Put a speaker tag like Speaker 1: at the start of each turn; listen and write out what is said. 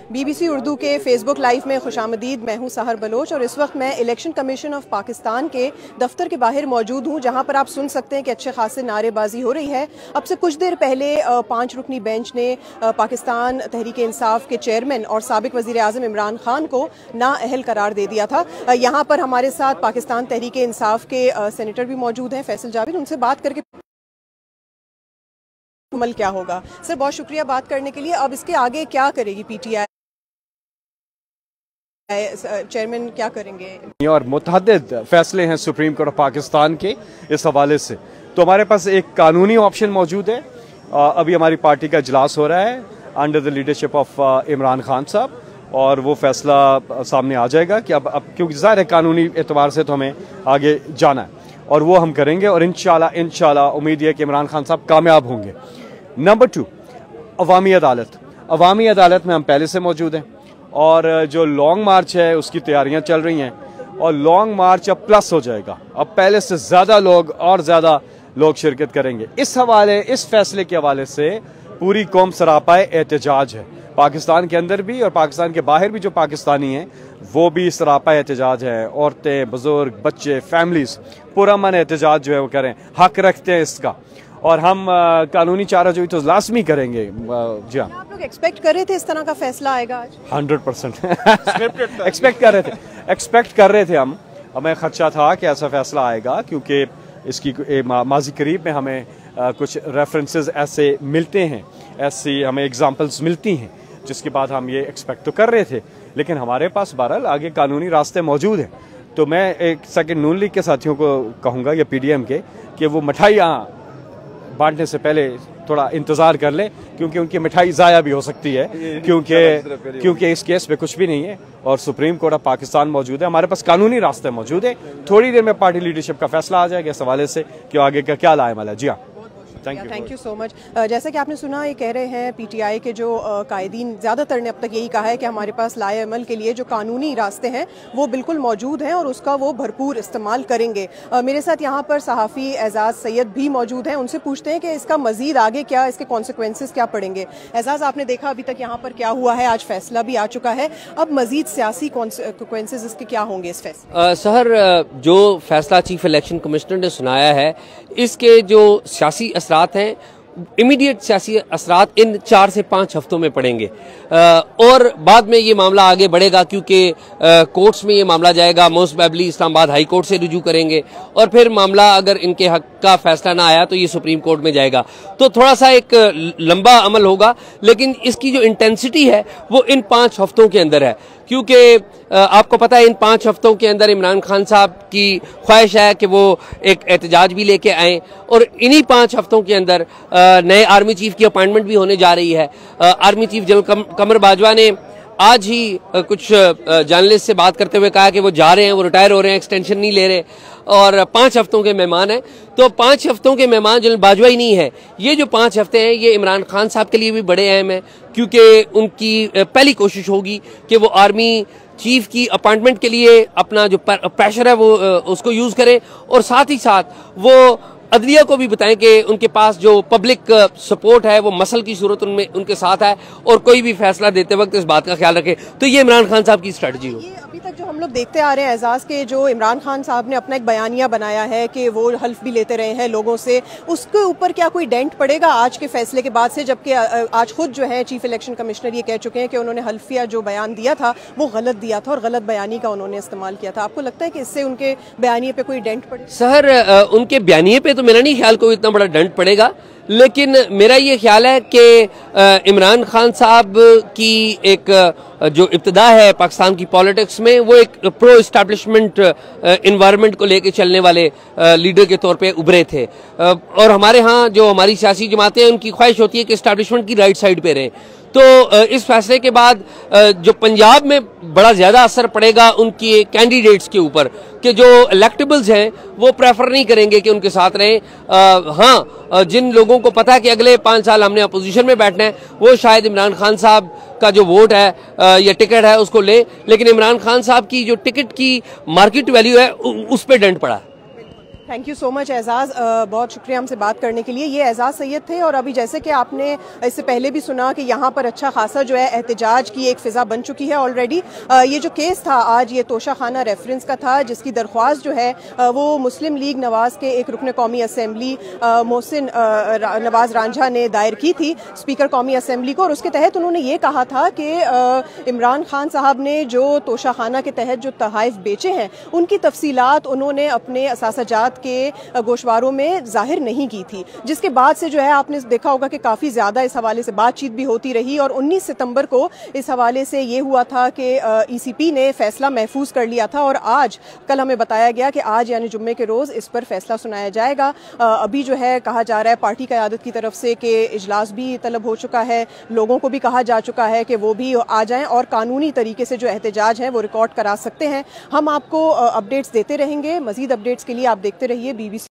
Speaker 1: BBC Urdu के Facebook live में खुशामदीद। मैं हूं सहर बलोच और इस वक्त मैं इलेक्शन कमीशन ऑफ पाकिस्तान के दफ्तर के बाहर मौजूद हूं, जहां पर आप सुन सकते हैं कि अच्छे खासे नारेबाजी हो रही है। अब से कुछ देर पहले 5 रुकनी बेंच ने पाकिस्तान तहरीक इंसाफ के चेयरमैन और साबिक वज़ीर आज़म इमरान खान को नाअहल करार दे दिया था। यहाँ पर हमारे साथ पाकिस्तान तहरीक इंसाफ के सेनेटर भी मौजूद हैं, फैसल जावेद। उनसे बात करके अमल क्या होगा। सर, बहुत शुक्रिया बात करने के लिए। अब इसके आगे क्या करेगी PTI, चेयरमैन क्या करेंगे? और
Speaker 2: मुतअद्दिद फैसले हैं सुप्रीम कोर्ट ऑफ पाकिस्तान के इस हवाले से, तो हमारे पास एक कानूनी ऑप्शन मौजूद है। अभी हमारी पार्टी का इजलास हो रहा है under the leadership of Imran Khan साहब, और वो फैसला सामने आ जाएगा कि अब क्योंकि ज़ाहिर है कानूनी एतबार से तो हमें आगे जाना है और वो हम करेंगे, और इंशाल्लाह उम्मीद है कि इमरान खान साहब कामयाब होंगे। नंबर 2, अवामी अदालत। अवामी अदालत में हम पहले से मौजूद हैं और जो लॉन्ग मार्च है उसकी तैयारियां चल रही हैं, और लॉन्ग मार्च अब प्लस हो जाएगा। अब पहले से ज़्यादा लोग शिरकत करेंगे। इस फैसले के हवाले से पूरी कौम सरापाए एहतजाज है, पाकिस्तान के अंदर भी और पाकिस्तान के बाहर भी जो पाकिस्तानी हैं वो भी सरापाए एहतजाज है। औरतें, बुजुर्ग, बच्चे, फैमिलीज पुरअमन एहतजाज जो है वो करें, हक रखते हैं इसका, और हम कानूनी चाराजोई तो लाजमी करेंगे। जी हाँ,
Speaker 1: आप लोग एक्सपेक्ट कर रहे थे इस तरह का फैसला आएगा आज?
Speaker 2: 100% एक्सपेक्ट कर रहे थे हम। हमें खदशा था कि ऐसा फैसला आएगा, क्योंकि इसकी माजी करीब में हमें कुछ रेफरेंसेस ऐसे मिलते हैं, ऐसी हमें एग्जांपल्स मिलती हैं, जिसके बाद हम ये एक्सपेक्ट तो कर रहे थे। लेकिन हमारे पास बहरहाल आगे कानूनी रास्ते मौजूद हैं। तो मैं एक सेकंड नून लीग के साथियों को कहूँगा या PDM के कि वो मिठाइयाँ बांटने से पहले थोड़ा इंतजार कर ले, क्योंकि उनकी मिठाई ज़ाया भी हो सकती है, क्योंकि इस केस पे कुछ भी नहीं है और सुप्रीम कोर्ट ऑफ पाकिस्तान मौजूद है। हमारे पास कानूनी रास्ते मौजूद है। थोड़ी देर में पार्टी लीडरशिप का फैसला आ जाएगा इस हवाले से कि आगे का क्या लाएमल है। जी हाँ,
Speaker 1: थैंक यू सो मच। जैसा कि आपने सुना, ये कह रहे हैं PTI के जो कायदीन, ज़्यादातर ने अब तक यही कहा है कि हमारे पास लाए अमल के लिए जो कानूनी रास्ते हैं वो बिल्कुल मौजूद हैं और उसका वो भरपूर इस्तेमाल करेंगे। मेरे साथ यहाँ पर सहाफ़ी एजाज़ सैयद भी मौजूद हैं। उनसे पूछते हैं कि इसका मज़ीद आगे क्या, इसके कॉन्सिक्वेंसेस क्या पड़ेंगे। एजाज़, आपने देखा अभी तक यहाँ पर क्या हुआ है, आज फैसला भी आ चुका है, अब मज़ीद सियासी कॉन्सिक्वेंसेस इसके क्या होंगे इस फैसले?
Speaker 3: सहर, जो फैसला चीफ इलेक्शन कमिश्नर ने सुनाया है, इसके जो सियासी असरात हैं, इमीडिएट सियासी असरात इन 4 से 5 हफ्तों में पड़ेंगे, और बाद में ये मामला आगे बढ़ेगा, क्योंकि कोर्ट्स में ये मामला जाएगा। Most probably Islamabad high court से रुजू करेंगे, और फिर मामला अगर इनके हक का फैसला ना आया तो ये सुप्रीम कोर्ट में जाएगा। तो थोड़ा सा एक लंबा अमल होगा, लेकिन इसकी जो इंटेंसिटी है वो इन 5 हफ्तों के अंदर है, क्योंकि आपको पता है इन 5 हफ्तों के अंदर इमरान खान साहब की ख्वाहिश है कि वो एक एहतजाज भी लेके आएँ, और इन्हीं 5 हफ्तों के अंदर नए आर्मी चीफ की अपॉइंटमेंट भी होने जा रही है। आर्मी चीफ जनरल कमर बाजवा ने आज ही कुछ जर्नलिस्ट से बात करते हुए कहा कि वो जा रहे हैं, वो रिटायर हो रहे हैं, एक्सटेंशन नहीं ले रहे, और 5 हफ्तों के मेहमान हैं। तो 5 हफ्तों के मेहमान जनरल बाजवा ही नहीं है, ये जो 5 हफ्ते हैं ये इमरान खान साहब के लिए भी बड़े अहम हैं, क्योंकि उनकी पहली कोशिश होगी कि वो आर्मी चीफ की अपॉइंटमेंट के लिए अपना जो प्रेशर है वो उसको यूज करें, और साथ ही साथ वो अदलिया को भी बताएं कि उनके पास जो पब्लिक सपोर्ट है वो मसल की सूरत उनमें उनके साथ है, और कोई भी फैसला देते वक्त इस बात का ख्याल रखें। तो ये इमरान खान साहब की स्ट्रेटजी हो।
Speaker 1: अभी तक जो हम लोग देखते आ रहे हैं एजाज के, जो इमरान खान साहब ने अपना एक बयानिया बनाया है कि वो हल्फ भी लेते रहे हैं लोगों से, उसके ऊपर क्या कोई डेंट पड़ेगा आज के फैसले के बाद से? जबकि आज खुद जो है चीफ इलेक्शन कमिश्नर ये कह चुके हैं कि उन्होंने हल्फिया जो बयान दिया था वो गलत दिया था और गलत बयानी का उन्होंने इस्तेमाल किया था। आपको लगता है कि इससे उनके बयानिए पे कोई डेंट पड़ेगा?
Speaker 3: सहर, उनके बयानिए पे तो मेरा नहीं ख्याल कोई इतना बड़ा डेंट पड़ेगा, लेकिन मेरा ये ख्याल है कि इमरान खान साहब की एक जो इब्तिदा है पाकिस्तान की पॉलिटिक्स में, वो एक प्रो इस्टेब्लिशमेंट इन्वायरमेंट को लेके चलने वाले लीडर के तौर पे उभरे थे, और हमारे यहाँ जो हमारी सियासी जमातें हैं उनकी ख्वाहिश होती है कि इस्टेब्लिशमेंट की राइट साइड पे रहें। तो इस फैसले के बाद जो पंजाब में बड़ा ज़्यादा असर पड़ेगा उनकी कैंडिडेट्स के ऊपर, कि जो इलेक्टेबल्स हैं वो प्रेफर नहीं करेंगे कि उनके साथ रहें। हाँ, जिन लोगों को पता है कि अगले 5 साल हमने अपोजिशन में बैठना है, वो शायद इमरान खान साहब का जो वोट है या टिकट है उसको ले, लेकिन इमरान खान साहब की जो टिकट की मार्केट वैल्यू है उस पर डेंट पड़ा है।
Speaker 1: Thank you so much Ejaz, बहुत शुक्रिया हमसे बात करने के लिए। ये एजाज सैयद थे और अभी जैसे कि आपने इससे पहले भी सुना कि यहाँ पर अच्छा खासा जो है एहतजाज की एक फिजा बन चुकी है ऑलरेडी। ये जो केस था आज, ये तोशाखाना रेफरेंस का था, जिसकी दरख्वास्त जो है वो मुस्लिम लीग नवाज के एक रुकन कौमी असम्बली मोहसिन नवाज रांझा ने दायर की थी स्पीकर कौमी असम्बली को, और उसके तहत उन्होंने ये कहा था कि इमरान खान साहब ने जो तोशाखाना के तहत जो तहाइफ बेचे हैं उनकी तफसीलात उन्होंने अपने असासाजात के गोशवारों में जाहिर नहीं की थी, जिसके बाद से जो है आपने देखा होगा कि काफ़ी ज़्यादा इस हवाले से बातचीत भी होती रही। और 19 सितंबर को इस हवाले से ये हुआ था कि ECP ने फैसला महफूज कर लिया था, और आज कल हमें बताया गया कि आज यानी जुम्मे के रोज़ इस पर फैसला सुनाया जाएगा। अभी जो है कहा जा रहा है पार्टी क़यादत की तरफ से कि इजलास भी तलब हो चुका है, लोगों को भी कहा जा चुका है कि वो भी आ जाएं और कानूनी तरीके से जो एहतजाज है वो रिकॉर्ड करा सकते हैं। हम आपको अपडेट्स देते रहेंगे। मज़ीद अपडेट्स के लिए आप देखते रहिए BBC।